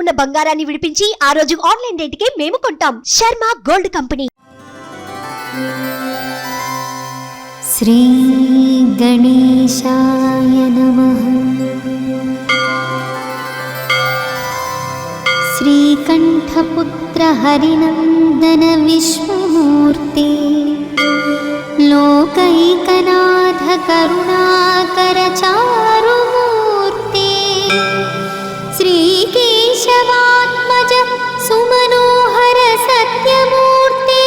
ఉన్న బంగారాన్ని విడిపించి ఆ రోజు ఆన్లైన్ రేటుకే మేము కొంటాం. Sharma gold company. శ్రీ గణేశాయ నమః. శ్రీకంఠపుత్ర హరినందన విశ్వమూర్తి లోకైకనాథ కరుణాకర చారుమూర్తి శ్రీకేశవాత్మజ సుమనోహర సత్యమూర్తి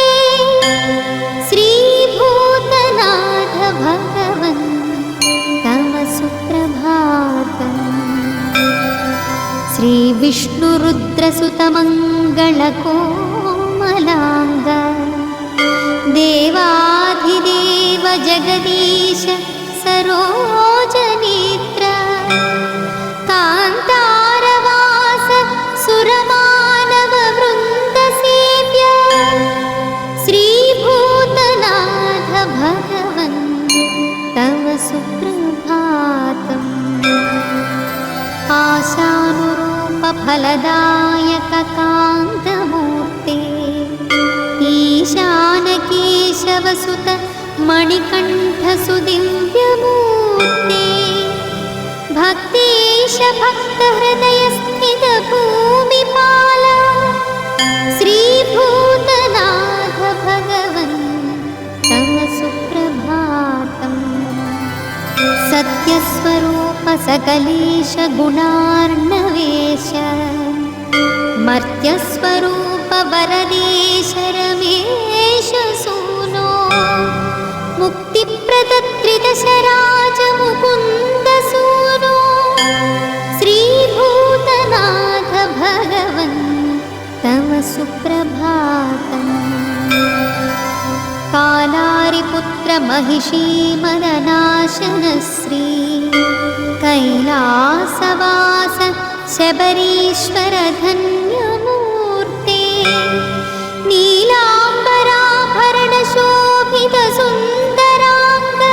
శ్రీభూతనాథ భగవన్ తవ సుప్రభాతం. శ్రీ విష్ణురుద్రసుత మంగళ కోమలాంగ దేవాధిదేవ జగదీశ సరోజనేత్ర కాంతారవాస సురమానవ వృంద సేవ్య శ్రీభూతనాథ భగవన్ తవ సుప్రభాతం. ఆశానురూప ఫలదాయక కాంతమూర్తే ఈశాన కేశవసుత మణికంఠ సుదివ్యమూర్తే భక్తేశ భక్త హృదయ స్థిత భూమిపాల శ్రీభూతనాథ భగవన్ తవ సుప్రభాతం. సత్యస్వరూప సకలేశ గుణార్ణవేశ మర్త్యస్వరూప వరదేశ రమేశ సూనో ముక్తిప్రదత్రిదశరాజ ముకుంద సూనో శ్రీభూతనాథ భగవన్ తవ సుప్రభాతం. కాలారిపుత్ర మహిషీ మదనాశన శ్రీ కైలాసవాస శబరీశ్వర ధన్యమూర్తే నీలాంబరాభరణ శోభిత సుందరాంగ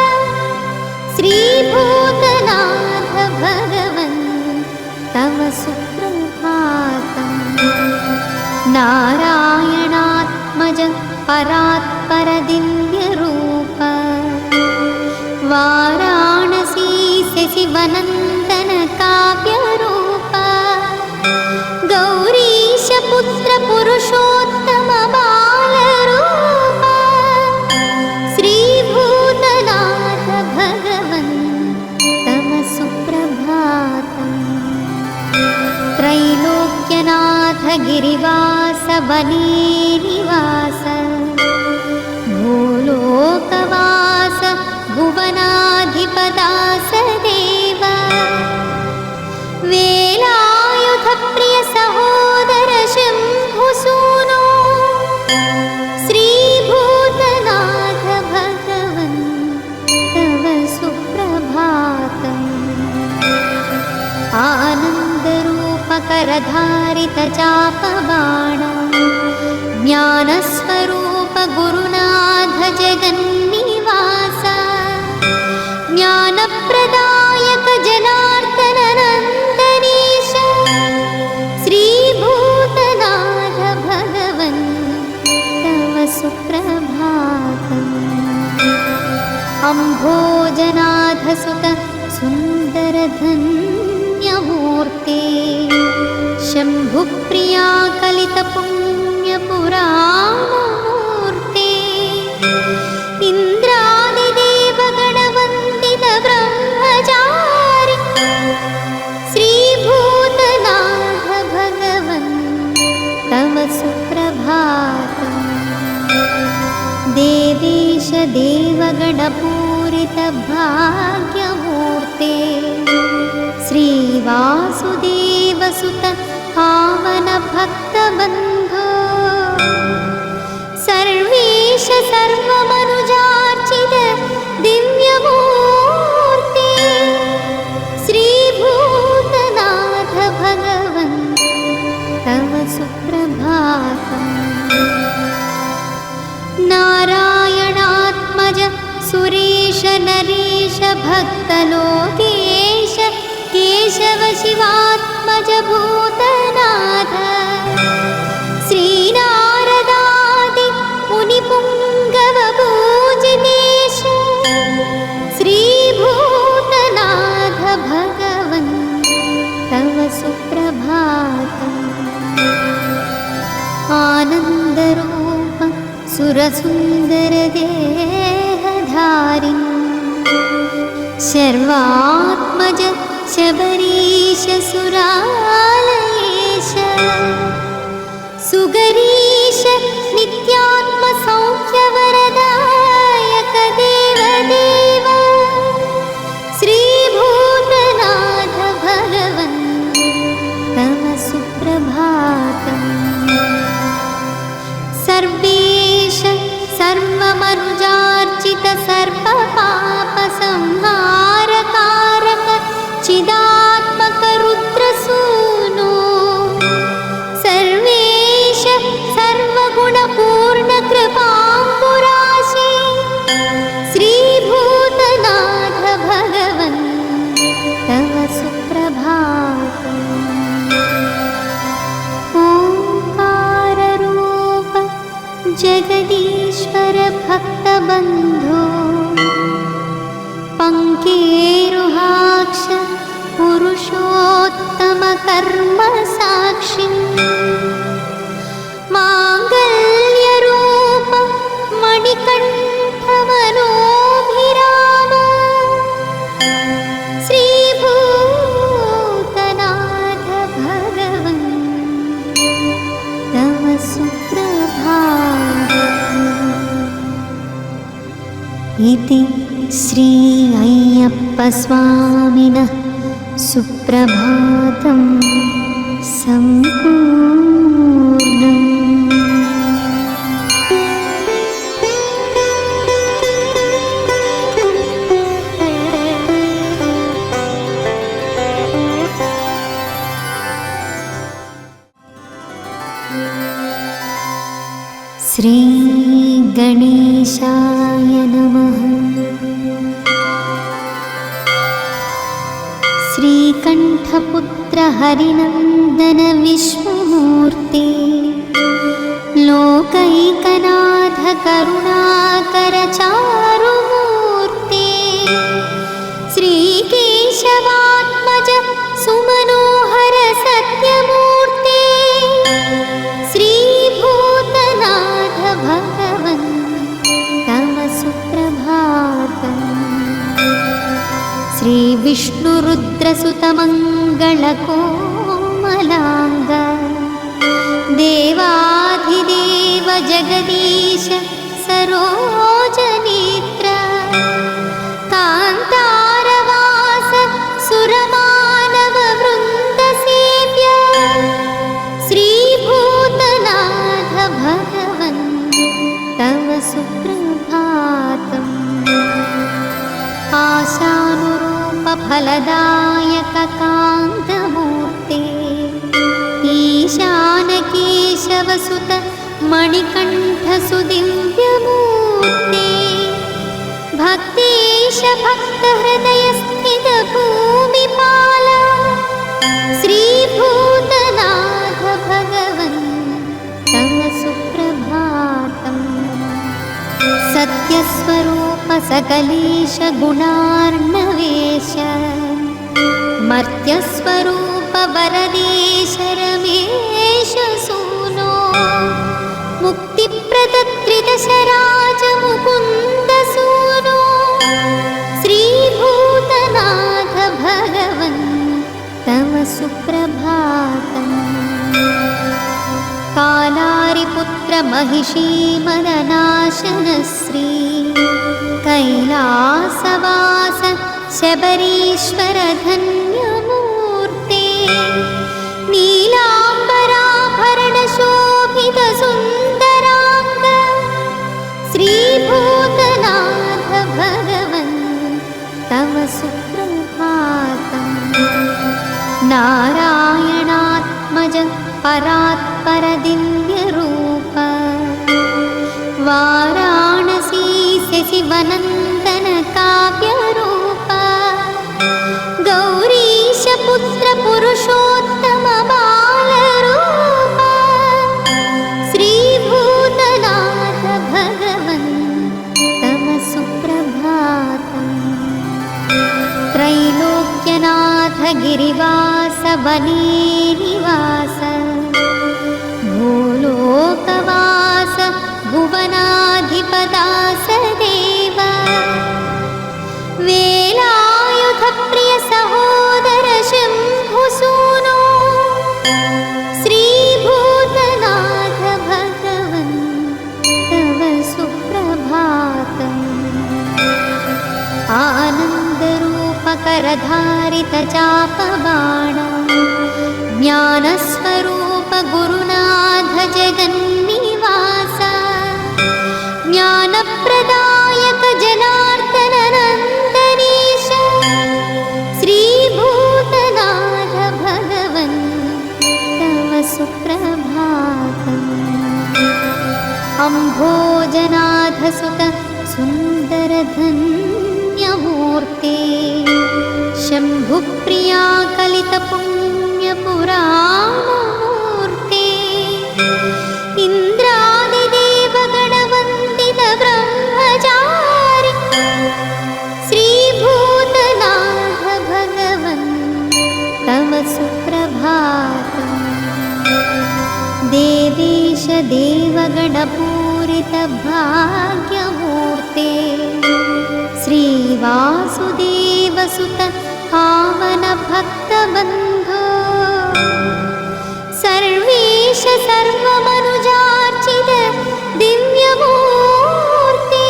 శ్రీభూతనాథ భగవన్ తవ సుప్రభాతం. నారాయణాత్మజ పరాత్పర దివ్య రూప వారాణసీ శశివనందన కావ్య రూప గౌరీశ పుత్ర పురుషోత్తమ బాల రూప శ్రీభూతనాథ భగవన్ తవ సుప్రభాతం. త్రైలోక్యనాథ గిరివాస వనే నివాస భూలోకవాస భువనాధిపదాస దేవ వేలాయుధ ప్రియ సహోదర శంభుసూనో శ్రీభూతనాథ భగవన్ తవ సుప్రభాతం. ఆనందరూపకరధారిత చాపబాణ జ్ఞానస్వరూప గురునాథ జగన్నివాస జ్ఞానప్రదాయక జనార్దన నందనీశ శ్రీభూతనాథ భగవన్ తవ సుప్రభాతం. అంభోజనాథ సుత సుందర ధన్యమూర్తే శంభుప్రియా కలిత పుణ్య పురాణమూర్తే ఇంద్రాదిదేవ గణవందిత బ్రహ్మచారి శ్రీభూతనాథ భగవన్ తవ సుప్రభాతం. దేవేశ దేవగణపూరిత భాగ్యమూర్తే శ్రీవాసుదేవసుత పావన భక్తబంధో सर्वेश सर्वमनुजार्चित दिव्यमूर्ति श्रीभूतनाथ भगवन् तव सुप्रभातम्। नारायणात्मज सुरेश नरेश भक्तलोकेश केशव शिवात्मज भूतनाथ सुप्रभातम् आनन्दरूप सुरसुन्दरदेहधारिन् शर्वात्मज शबरीश सुरालयेश सुगरीश नित्यात्मसौख्यवरदायक देवदेव श्रीभूतनाथ भगवन् तव सुप्रभातम् सर्वेश सर्वमनुजार्चित सर्वपापसंहारकारक चिदात्मक रुद्रसूनो सर्वेश सर्वगुणपूर्ण कृपाम्बुराशि श्रीभूतनाथ भगवन् तव सुप्रभातम् ओंकाररूप जगदीश्वर भक्तबन्धो पंकेरुहाक्ष पुरुषोत्तम कर्म साक्षी मांगल्यरूप मणिकण्ठ मनोभिराम श्रीभूतनाथ भगवन् तव सुप्रभातम् इति श्री अय्यप्पस्वामिनः सुप्रभातं सम्पूर्णम्। श्री गणेशाय नमः। श्रीकण्ठपुत्र हरिनन्दन विश्वमूर्ते लोकैकनाथ करुणाकर चारुमूर्ते श्रीकेशवात्मज सुमनोहर सत्यमूर्ते श्रीभूतनाथ भगवन् तव सुप्रभातम्। श्री विष्णुरुद्रसुतमङ्गलकोमलाङ्ग देवाधिदेव जगदीश सरोजनेत्र कान्तारवास सुरमानव वृन्दसेव्य श्रीभूतनाथ भगवन् तव सुप्रभातम्। आशानुरूप फलदायक कान्तमूर्ते ईशानकेशवसुत मणिकण्ठ सुदिव्यमूर्ते भक्तेश भक्तहृदय स्थित भूमिपाल श्रीभूतनाथ भगवन् तव सुप्रभातम्। सत्यस्वरूप सकलेश गुणार्णवेश मर्त्यस्वरूप वरदेश रमेश सूनो मुक्तिप्रदत्रिदशराज मुकुन्द सूनो श्रीभूतनाथ भगवन् तव सुप्रभातम्। कालारिपुत्र महिषी मदनाशन श्री कैलासवास शबरीश्वर धन्यमूर्ते नीलाम्बराभरण शोभित सुन्दरांग श्रीभूतनाथ भगवन् तव सुप्रभातम्। नारायणात्मज परात्पर दिव्यरूप वाराणसी शशिवनन्दन काव्यरूप गौरीश पुत्र पुरुषोत्तम बालरूप श्रीभूतनाथ भगवन् तव सुप्रभातम्। त्रैलोक्यनाथ गिरिवास वनेरि लोकवास भुवनाधिपदासदेव वेलायुधप्रिय सहोदर शम्भुसूनो श्रीभूतनाथ भगवन् तव सुप्रभातम् आनन्दरूपकरधारितचापबाण ज्ञानस्वरूप गुरुनाथ जगन्निवास ज्ञानप्रदायक जनार्दन नन्दनीश श्रीभूतनाथ भगवन् तव सुप्रभातम् अम्भोजनाथ सुत सुन्दरधन्यमूर्ते शम्भुप्रिया कलितपुण्यपुराणमूर्ते इन्द्रादिदेवगणवन्दित ब्रह्मचारि श्रीभूतनाथ भगवन् तव सुप्रभातम् देवेश देवगणपूरित भाग्यमूर्ते श्रीवासुदेवसुत पावन भक्तबन्धो सर्वेश सर्वमनुजार्चित दिव्यमूर्ते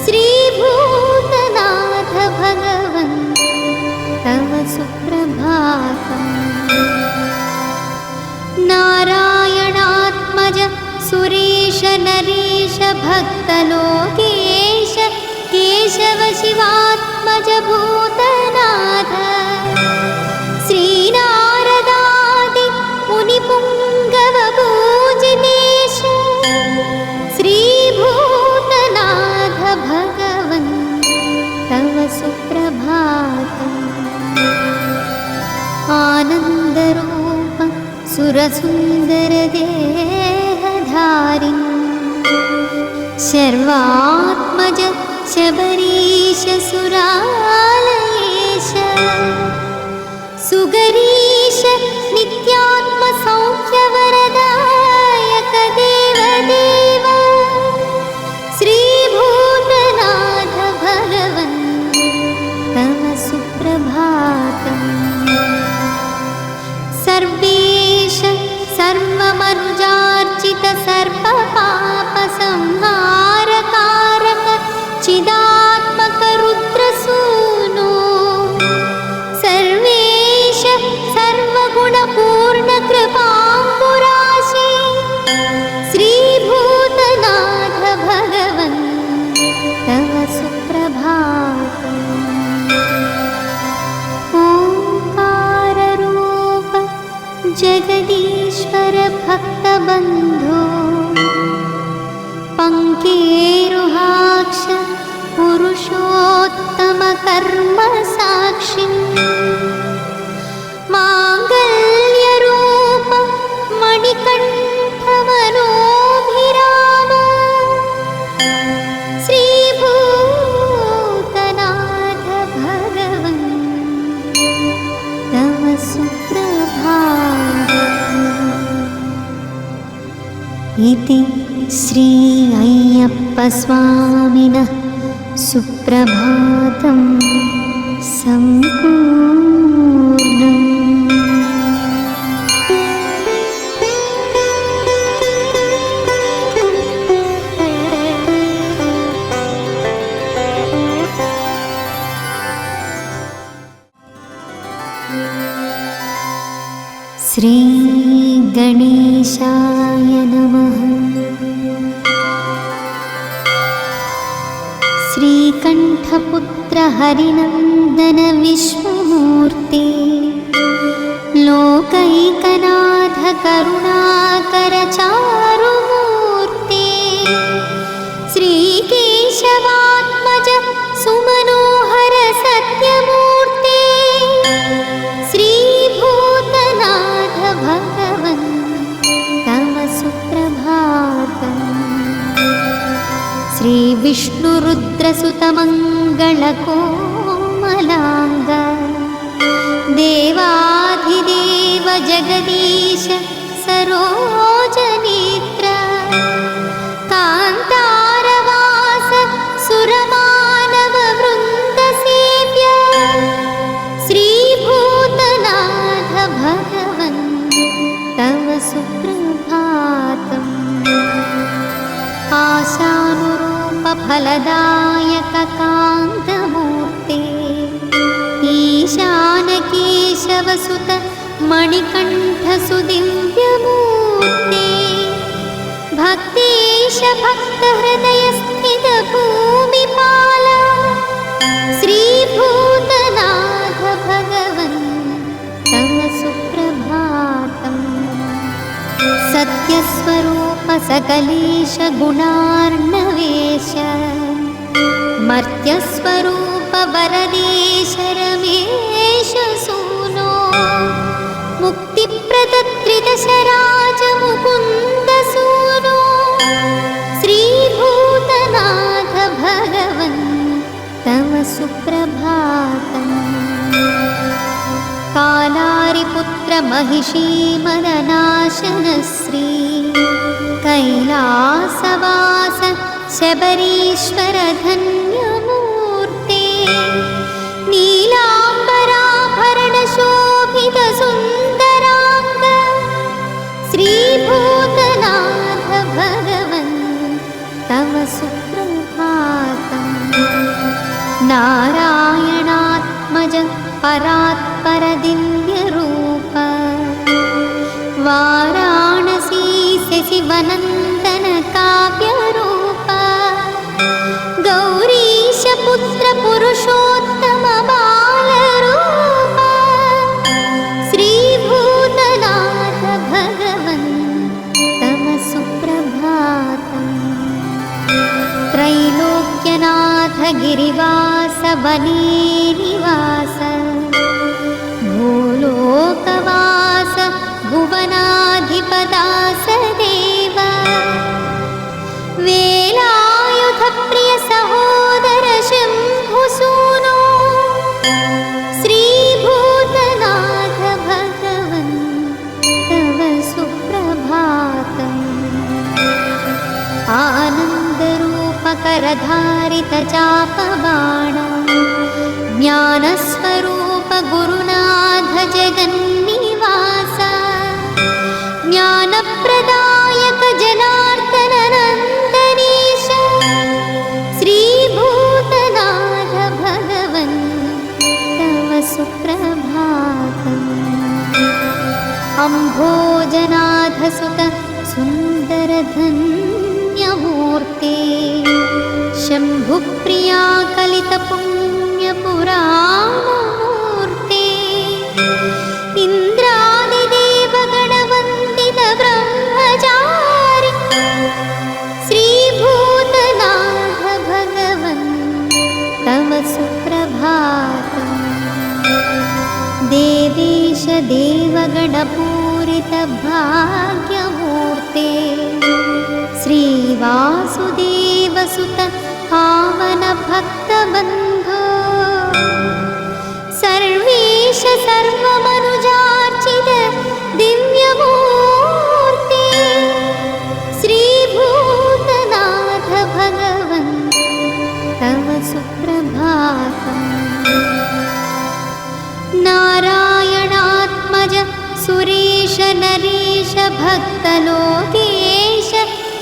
श्रीभूतनाथ भगवन् तव सुप्रभातम् नारायणात्मज सुरेश नरेश भक्तलोकेश केशव शिवात्मज भूतनाथ श्रीनारदादि मुनिपुङ्गव पूजितेश श्रीभूतनाथ भगवन् तव सुप्रभातम् आनन्दरूप सुरसुन्दरदेहधारिन् शर्वात्मज शबरीश सुरालयेश सुगरीश नित्यात्मसौख्यवरदायक देवदेव श्रीभूतनाथ भगवन् तव सुप्रभातम् सर्वेश सर्वमनुजार्चित सर्वपापसंहारकारक चिदात्मक रुद्रसूनो सर्वेश सर्वगुणपूर्ण कृपाम्बुराशि श्रीभूतनाथ भगवन् तव सुप्रभातम् ओंकाररूप जगदीश्वर भक्तबन्धो पङ्केरुहाक्ष पुरुषोत्तम कर्म साक्षी माङ्गल्यरूप मणिकण्ठ मनोभिराम श्रीभूतनाथ भगवन् तव सुप्रभातम् इति श्री अय्यप्पस्वामिनः सुप्रभातं सम्पूर्णम्। श्री गणेशाय नमः। श्रीकण्ठपुत्र हरिनन्दन विश्वमूर्ते लोकैकनाथ करुणाकर चारुमूर्ते श्रीकेशवात्मज सुमनोहर सत्यमूर्ते श्रीभूतनाथ भगवन् तव सुप्रभातम्। श्रीविष्णुरुद्रसुतमङ्गलकोमलाङ्ग देवाधिदेव जगदीश सरोजनीति सुप्रभातम् आशानुरूपफलदायककान्तमूर्ते ईशानकेशवसुत मणिकण्ठसुदिव्यमूर्ते भक्तेश भक्तहृदयस्थितभूमिपाल श्रीभूतनाथ भगवन् तव सुप्रभातम् सत्यस्वरूप सकलेश गुणार्णवेश मर्त्यस्वरूप वरदेश रमेश सूनो मुक्तिप्रदत्रिदशराज मुकुन्द सूनो श्रीभूतनाथ भगवन् तव सुप्रभातम् कालारिपुत्र महिषी मदनाशनश्री कैलासवास शबरीश्वर धन्यमूर्ते नीलाम्बराभरण शोभित सुन्दरांग श्रीभूतनाथ भगवन् तव सुप्रभातम् नारायणात्मज परात्पर दिव्यरूप वाराणसी शशिवनन्दन काव्यरूप गौरीश पुत्र पुरुषोत्तम बालरूप श्रीभूतनाथ भगवन् तव सुप्रभातम् त्रैलोक्यनाथ गिरिवास वनेनिवास भूलोकवास भुवनाधिपदास देव वेलायुध प्रिय सहोदर शम्भुसूनो श्रीभूतनाथ भगवन् तव सुप्रभातम् आनन्दरूपकरधारित चापबाण ज्ञानस्वरूप गुरुनाथ जगन्निवास ज्ञानप्रदायक जनार्दन नन्दनीश श्रीभूतनाथ भगवन् तव सुप्रभातम् अम्भोजनाथ सुत सुन्दर धन्यमूर्ते शम्भुप्रिया कलित पुण्यपुराणमूर्ते इन्द्रादिदेवगणवन्दित ब्रह्मचारि श्रीभूतनाथ भगवन् तव सुप्रभातम् देवेश देवगणपूरित भाग्यमूर्ते श्रीवासुदेवसुत पावन भक्तबन्धो सर्वेश सर्वमनुजार्चित दिव्यमूर्ते श्रीभूतनाथ भगवन् तव सुप्रभातम् नारायणात्मज सुरेश नरेश भक्तलोकेश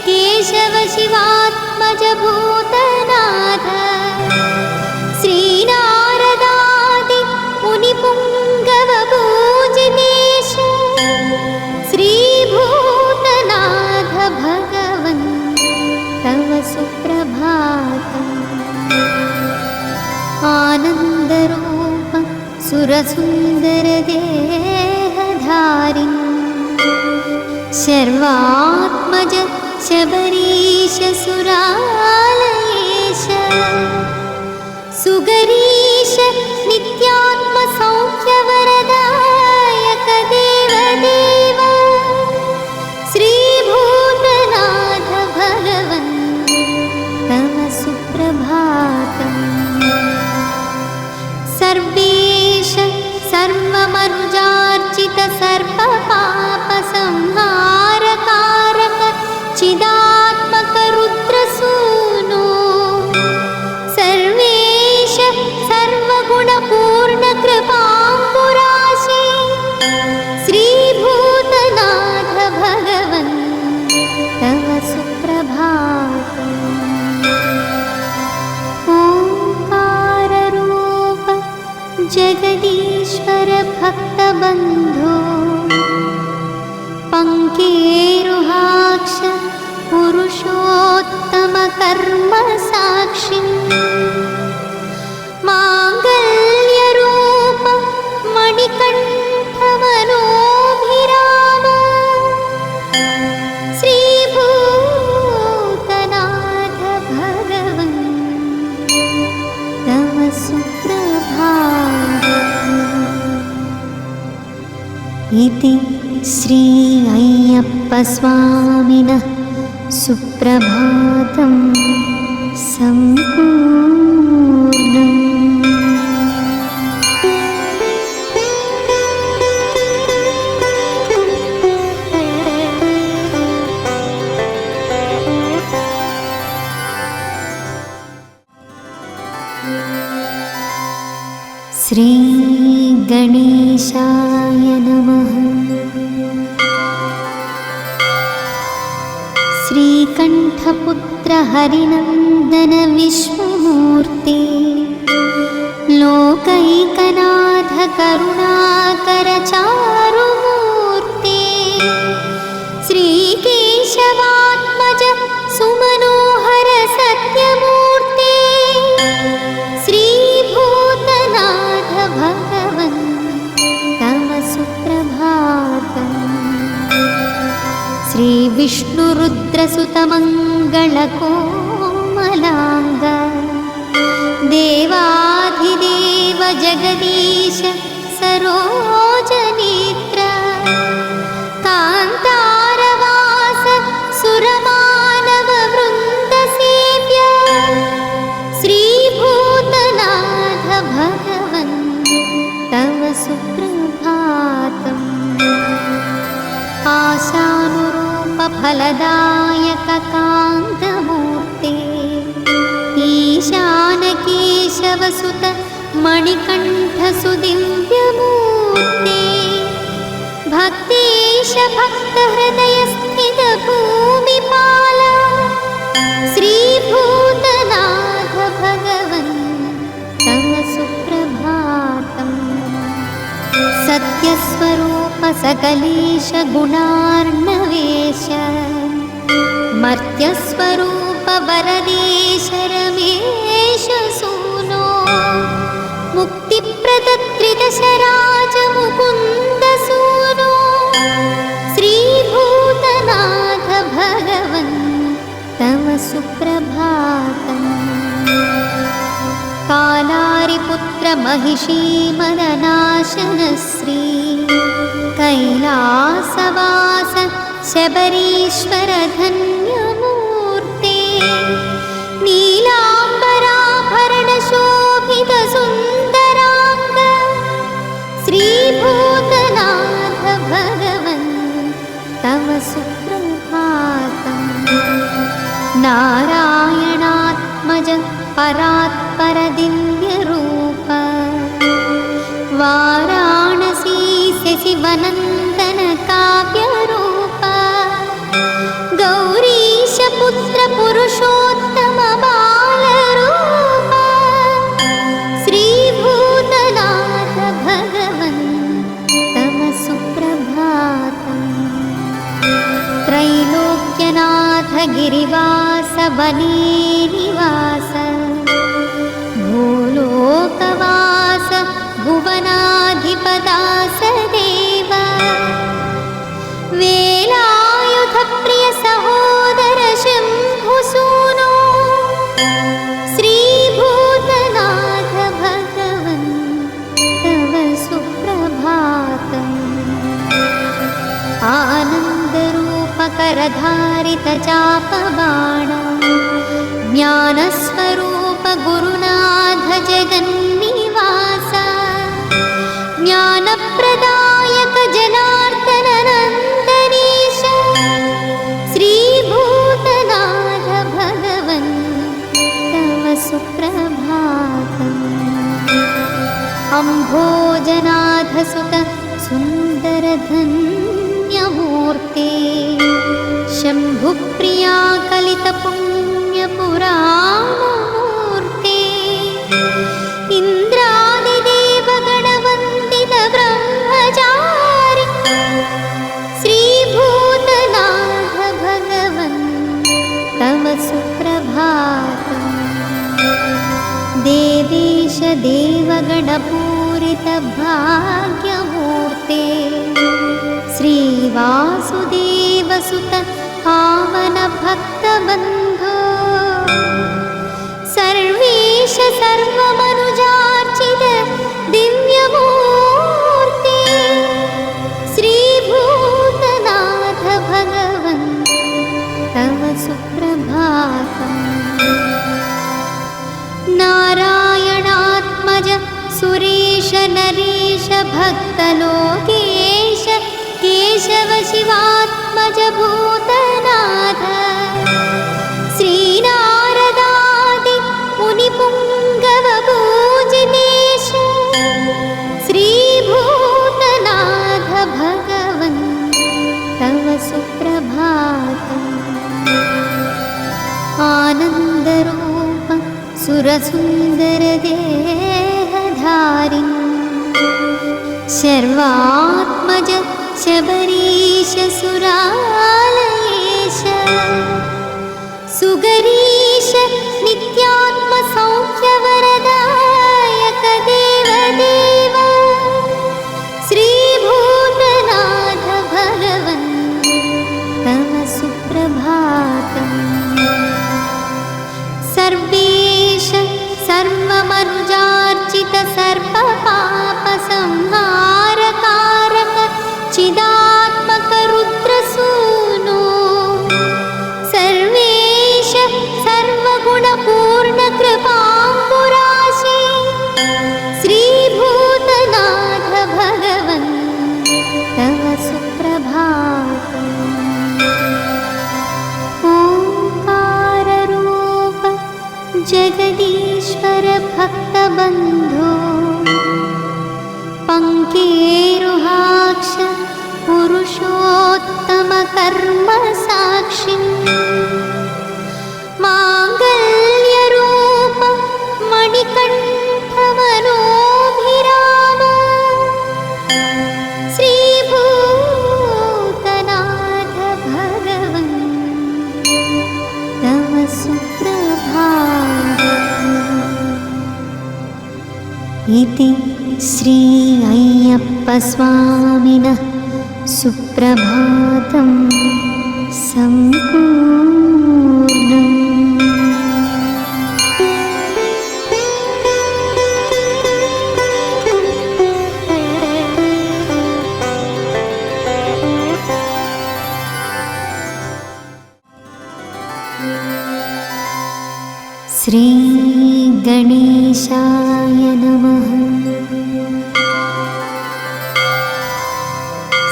केशव शिवात्मज भूतनाथ श्रीनारदादि मुनिपुङ्गव पूजितेश श्रीभूतनाथ भगवन् तव सुप्रभातम् आनन्दरूप सुरसुन्दर देहधारिन् शर्वात्मज शबरीश सुरालयेश सुगरीश नित्यात्म सौख्यवरदायक देवदेव श्रीभूतनाथ भगवन् तव सुप्रभातम् सर्वेश सर्वमनुजार्चित सर्वपापसंहारकारक चिदात्मक रुद्रसूनो सर्वेश सर्वगुणपूर्ण जगदीश्वर भक्तबन्धो पङ्केरुहाक्ष पुरुषोत्तम कर्म साक्षी माङ्गल्यरूप मणिकण्ठमनोभिराम श्रीभूतनाथ भगवन् तव सुप्रभातम् इति श्री अय्यप्पस्वामिनः सुप्रभातं सम्पूर्णम्। श्री गणेशाय नमः। श्रीकण्ठपुत्र हरिनन्दन विश्वमूर्ते लोकैकनाथ करुणाकर चारुमूर्ते श्रीकेशवात्मज सुमनोहर सत्यमूर्ते श्रीभूतनाथ भगवन् तव सुप्रभातम्। श्री विष्णुरुद्रसुतमङ्गलकोमलाङ्ग देवाधिदेव जगदीश सरोजनेत्र कान्तारवास सुरमानव वृन्दसेव्य श्रीभूतनाथ भगवन् तव सुप्रभातम्। आशानुरूप फलदायक कान्तमूर्ते ईशानकेशवसुत मणिकण्ठ सुदिव्यमूर्ते भक्तेश भक्तहृदयस्थित भूमिपाल श्रीभूतनाथ भगवन् तव सुप्रभातम्। सत्यस्वरूप सकलेश गुणार्णवेश मर्त्यस्वरूप वरदेश रमेश सूनो मुक्तिप्रदत्रिदशराज मुकुन्द सूनो श्रीभूतनाथ भगवन् तव सुप्रभातम्। कालारिपुत्र महिषी मदनाशन श्री कैलासवास शबरीश्वर धन्यमूर्ते नीलाम्बराभरण शोभित सुन्दरांग श्रीभूतनाथ भगवन् तव सुप्रभातम्। नारायणात्मज परात्पर दिव्यरूप वाराणसी शशिवनन्दन काव्यरूप गौरीश पुत्र पुरुषोत्तम बालरूप श्रीभूतनाथ भगवन् तव सुप्रभातम्। त्रैलोक्यनाथ गिरिवास वने निवास भूलोकवास भुवनाधिपदास देव वेलायुध प्रिय सहोदर शम्भुसूनो श्रीभूतनाथ भगवन् तव सुप्रभातम्। आनन्दरूप करधारित चापबाण ज्ञानस्वरूप गुरुनाथ जगन्निवास ज्ञानप्रदायक जनार्दन नन्दनीश श्रीभूतनाथ भगवन् तव सुप्रभातम्। अम्भोजनाथ सुत सुन्दर धन्यमूर्ते शम्भुप्रिया कलित पुण्यपुराणमूर्ते इन्द्रादिदेवगण सुप्रभातम् देवेश देवगणपूरितभाग्यमूर्ते श्रीवासुदेवसुत पावनभक्तबन्धो सर्वेश सर्वमनुजार्चित दिव्यमूर्ते श्रीभूतनाथ भगवन् तव सुप्रभातम् नारायणात्मज सुरेश नरेश भक्तलोकेश केशव शिवात्मज भूतनाथ श्रीनारदादि मुनिपुङ्गव पूजितेश श्रीभूतनाथ भगवन् तव सुप्रभातम् आनन्दरूप सुरसुन्दरदेहधारिन् शर्वात्मज शबरीश सुरालयेश सुगरीश नित्यात्मसौख्यवरदायक देवदेव श्रीभूतनाथ भगवन् तव सुप्रभातम् सर्वेश सर्वमनुजार्चित सर्वपापसंहारकारक चिदात्मक रुद्रसूनो सर्वेश सर्वगुणपूर्ण कृपाम्बुराशि श्रीभूतनाथ भगवन् तव सुप्रभातम् ओंकाररूप जगदीश्वर भक्तबन्धो पङ्केरुहाक्ष पुरुषोत्तम कर्म साक्षी माङ्गल्यरूप मणिकण्ठ मनोभिराम श्रीभूतनाथ भगवन् तव सुप्रभातम् इति श्री अय्यप्पस्वामिनः सुप्रभातं सम्पूर्णम्। श्री गणेशाय नमः।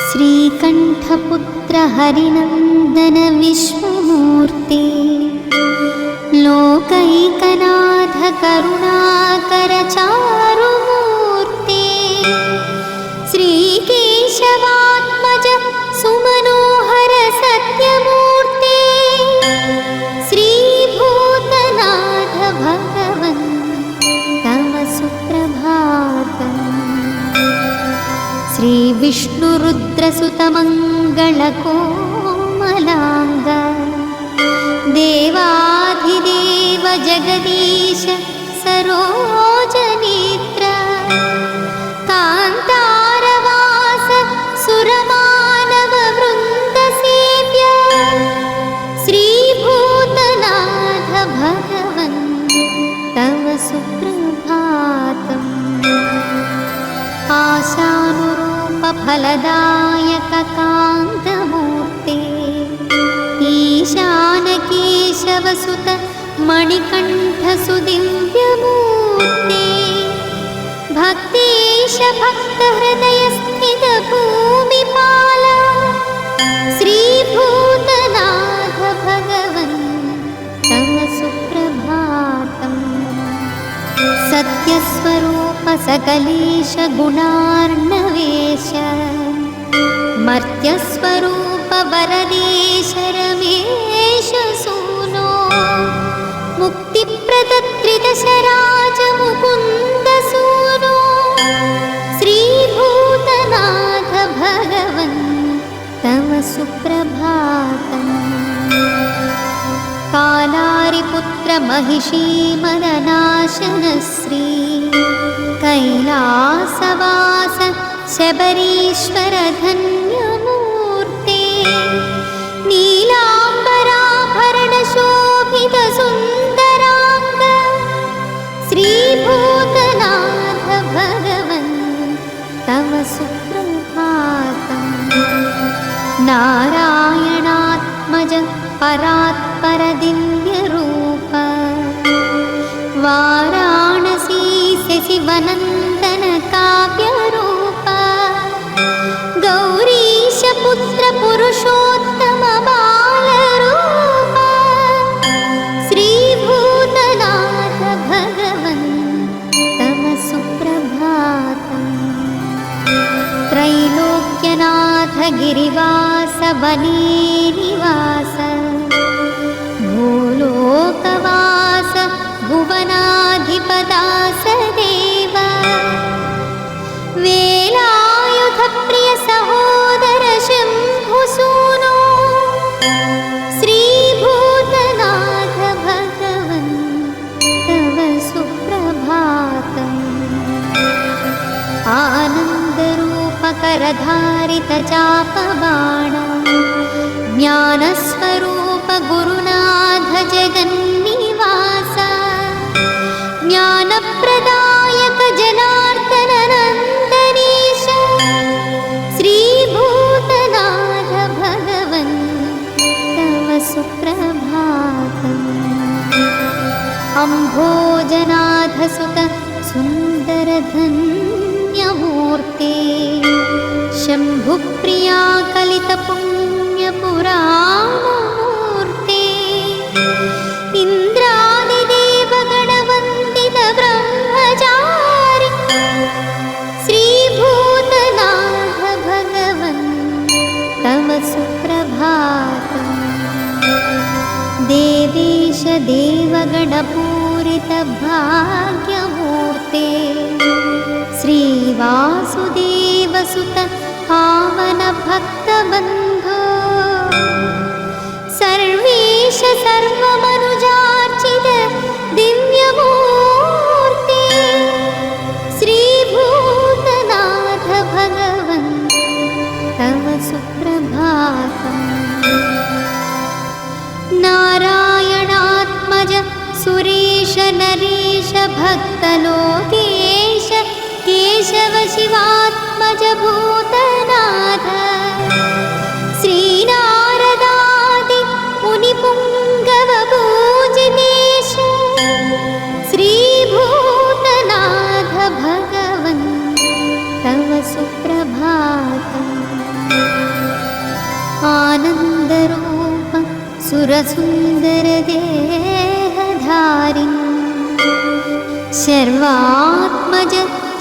श्रीकण्ठपुत्र हरिनन्दन विश्वमूर्ते लोकैकनाथ करुणाकर चारुमूर्ते श्रीकेशवात्मज सुमनोहर सत्यमूर्ते श्रीभूतनाथ भगवन् तव सुप्रभातम्। श्रीविष्णुरुद्रसुतमङ्गलकोमलाङ्ग देवाधिदेव जगदीश सरोजनेत्र कान्तारवास सुरमानववृन्दसेव्य श्रीभूतनाथ भगवन् तव सुप्रभातम्। आशानुरूप फलदायक कान्तमूर्ते ईशानकेशवसुत मणिकण्ठ सुदिव्यमूर्ते भक्तेश भक्तहृदयस्थित भूमिपाल श्रीभूतनाथ भगवन् तव सुप्रभातम्। सत्यस्वरूप सकलेश गुणार्णवेश मर्त्यस्वरूप वरदेश रमेश सूनो मुक्तिप्रदत्रिदशराज मुकुन्द सूनो श्रीभूतनाथ भगवन् तव सुप्रभातम्। कालारिपुत्र महिषीमदनाशनश्री कैलासवास शबरीश्वर धन्यमूर्ते नीलाम्बराभरण शोभित सुन्दरांग श्रीभूतनाथ भगवन् तव सुप्रभातम् नारायणात्मज परात्पर दिव्यरूप वाराणसी शशिवनन्दन काव्यरूप गौरीश पुत्र पुरुषोत्तम बालरूप श्रीभूतनाथ भगवन् तव सुप्रभातम् त्रैलोक्यनाथ गिरिवास वने निवास भूलोकवास भुवनाधिपदास देव वेलायुध प्रिय सहोदर शम्भुसूनो श्रीभूतनाथ भगवन् तव सुप्रभातम् आनन्दरूपकरधारित चापबाण ज्ञानस्वरूप गुरुनाथ जगन्निवास ज्ञानप्रदायक जनार्दन नन्दनीश श्रीभूतनाथ भगवन् तव सुप्रभातम् अम्भोजनाथ सुत सुन्दर धन्यमूर्ते शम्भुप्रिया कलित पुण्यपुराणमूर्ते इन्द्रादिदेवगणवन्दित ब्रह्मचारि श्रीभूतनाथ भगवन् तव सुप्रभातम् देवेश देवगणपूरित भाग्यमूर्ते श्रीवासुदेवसुत पावन भक्तबन्धो सर्वेश सर्वमनुजार्चित दिव्यमूर्ते श्रीभूतनाथ भगवन् तव सुप्रभातम् नारायणात्मज सुरेश नरेश भक्तलोकेश केशव शिवात्मज भूतनाथ श्रीनारदादि मुनिपुङ्गव पूजितेश श्रीभूतनाथ भगवन् तव सुप्रभातम् आनन्दरूप सुरसुन्दर देहधारिन् शर्वात्मज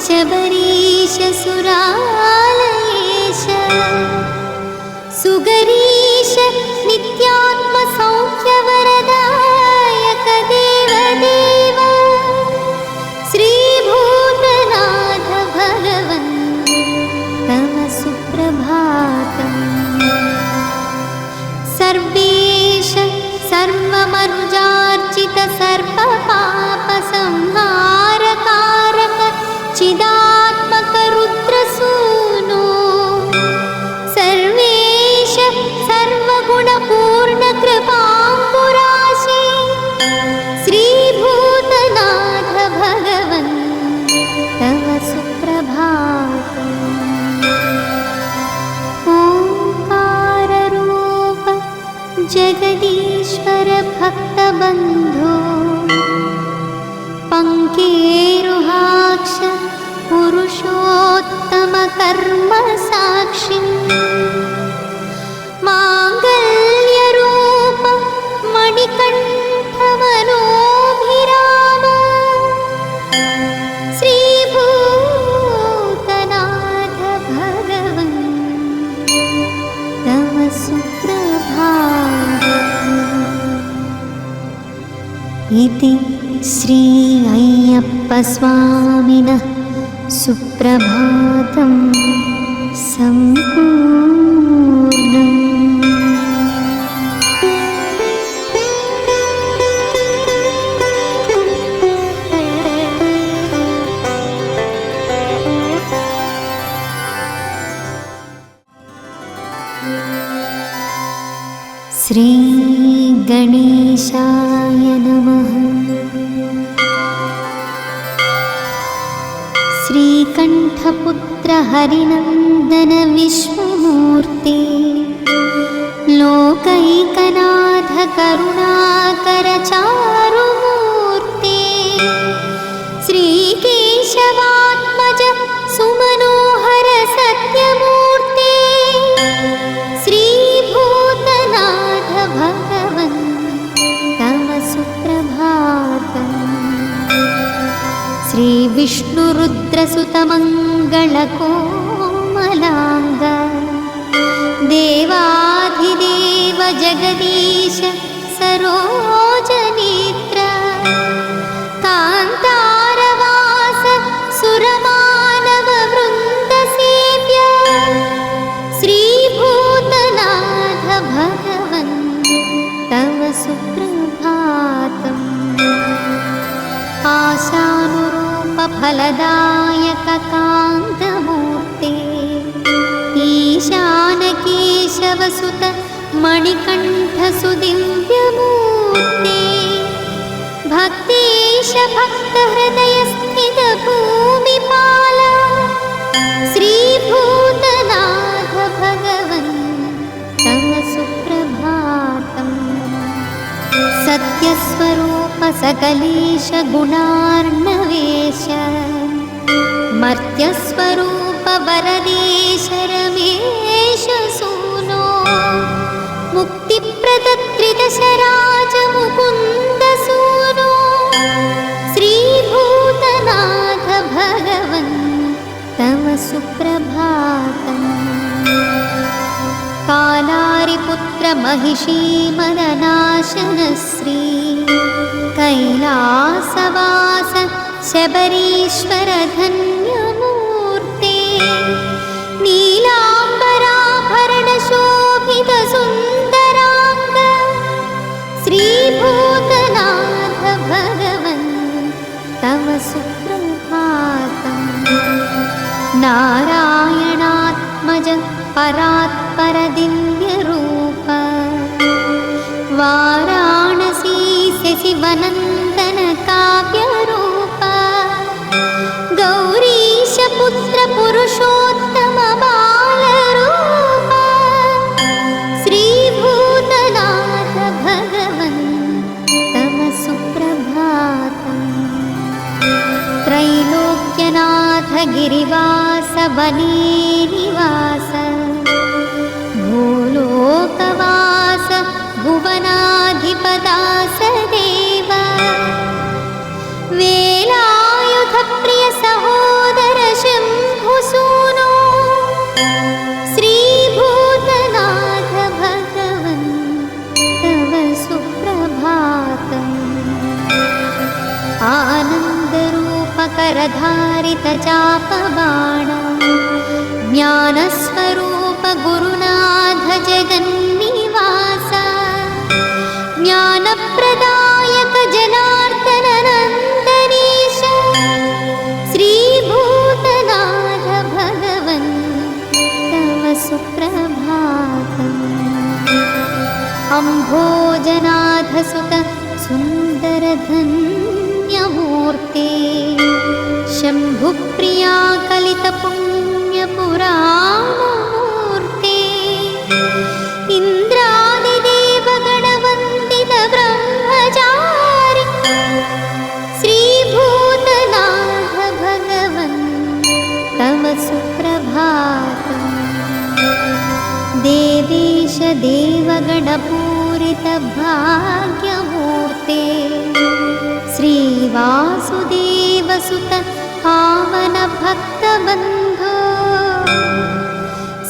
शबरीश सुरालयेश सुगरीश नित्यात्म सौख्यवरदायक देवदेव श्रीभूतनाथ भगवन् तव सुप्रभातम् सर्वेश सर्वमनुजार्चित सर्वपापसंहारकारक चिदात्मक रुद्रसूनो सर्वेश सर्वगुणपूर्ण कृपाम्बुराशि श्रीभूतनाथ भगवन् तव सुप्रभातम् ओंकाररूप जगदीश्वर भक्तबन्धो पंकेरुहाक्ष पुरुषोत्तम कर्म साक्षी मांगल्यरूप मणिकण्ठ मनोभिराम श्रीभूतनाथ भगवन् तव सुप्रभातम् इति श्री अय्यप्पस्वामिनः सुप्रभातं सम्पूर्णम्। श्री गणेशाय नमः। श्रीकण्ठपुत्र हरिनन्दन विश्वमूर्ते, लोकैकनाथ करुणाकर चारुमूर्ते, श्रीकेशवात्मज सुमनोहर सत्यमूर्ते, श्रीभूतनाथ भगवन् तव सुप्रभातम्। श्रीविष्णुरुद्रसुतमङ्गलकोमलाङ्ग, देवाधिदेव जगदीश सरोजनेत्र, कान्तारवास सुरमानव वृन्दसेव्य, श्रीभूतनाथ भगवन् तव सुप्रभातम्। आशानुरूप फलदायक कान्तमूर्ते, ईशानकेशवसुत मणिकण्ठ सुदिव्यमूर्ते, भक्तेश भक्तहृदयस्थित भूमिपाल, श्रीभूतनाथ भगवन् तव सुप्रभातम्। सत्यस्वरूप सकलेश गुणार्णवेश, मर्त्यस्वरूप वरदेश रमेश सूनो, मुक्तिप्रदत्रिदशराज मुकुन्द सूनो, श्रीभूतनाथ भगवन् तव सुप्रभातम्। कालारिपुत्र महिषी मदनाशन श्री कैलासवास शबरीश्वर धन्यमूर्ते, नीलाम्बराभरण शोभित सुन्दरांग, श्रीभूतनाथ भगवन् तव सुप्रभातम्। नारायणात्मज परात्पर दिव्यरूप, वाराणसी शशिवनन्दन काव्यरूप, गौरीश पुत्र पुरुषोत्तम बालरूप, श्रीभूतनाथ भगवन् तव सुप्रभातम्। त्रैलोक्यनाथ गिरिवास वने निवास, भूलोकवास भुवनाधिपदास देव, वेलायुध प्रिय सहोदर शम्भुसूनो, श्रीभूतनाथ भगवन् तव सुप्रभातम्। आनन्दरूप करधारित चापबाण, ज्ञानस्वरूप गुरुनाथ जगन्निवास, ज्ञानप्रदायक जनार्दन नन्दनीश, श्रीभूतनाथ भगवन् तव सुप्रभातम्। अम्भोजनाथ सुत सुन्दर धन्यमूर्ते, शम्भुप्रिया कलित पुण्यपुराणमूर्ते, इन्द्रादिदेव गणवन्दित ब्रह्मचारि, श्रीभूतनाथ भगवन् तव सुप्रभातम्। देवेश देवगणपूरित भाग्यमूर्ते, श्रीवासुदेव सुत पावन भक्तबन्धो,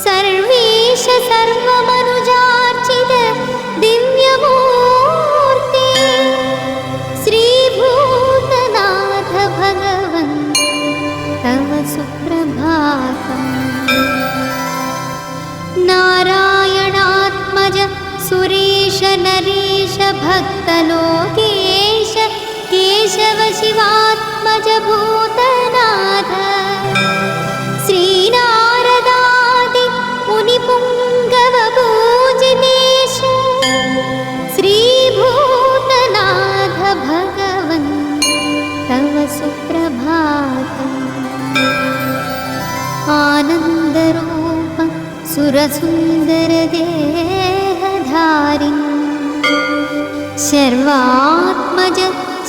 सर्वेश सर्वमनुजार्चित दिव्यमूर्ते, श्रीभूतनाथ भगवन् तव सुप्रभातम्। नारायणात्मज सुरेश नरेश भक्तलोकेश, केशव शिवात्मज भूतनाथ, श्रीनारदादि मुनिपुङ्गव पूजितेश, सुरसुन्दरदेहधारिन् शर्वात्मज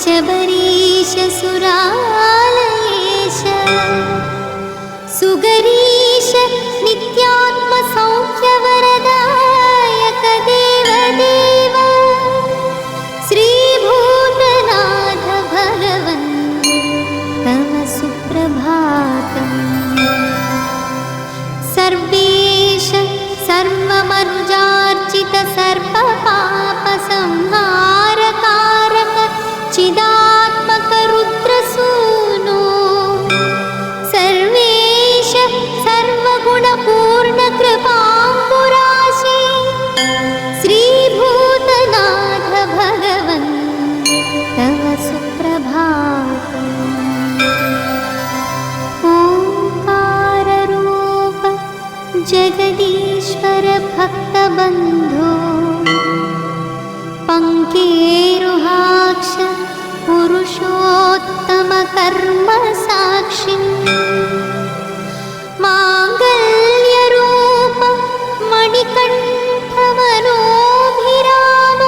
शबरीश सुरालयेश सुगरीश नित्यात्मसौख्यवरदायक देवदेव श्रीभूतनाथ भगवन् तव सुप्रभातम् सर्वेश सर्वमनुजार्चित सर्वपापसंहारकारक चिदात्मक रुद्रसूनो सर्वेश सर्वगुणपूर्ण कृपाम्बुराशि श्रीभूतनाथ भगवन् तव सुप्रभातम् ओंकाररूप जगदीश्वर भक्तबन्धो पङ्केरुहाक्ष पुरुषोत्तम कर्म साक्षी माङ्गल्यरूप मणिकण्ठ मनोभिराम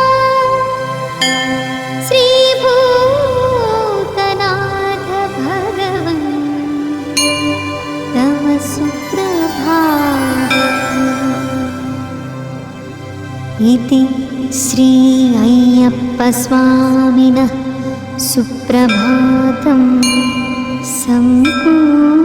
श्रीभूतनाथ भगवन् तव सुप्रभातम् इति श्री अय्यप्पस्वामिनः सुप्रभातं सम्पूर्णम्।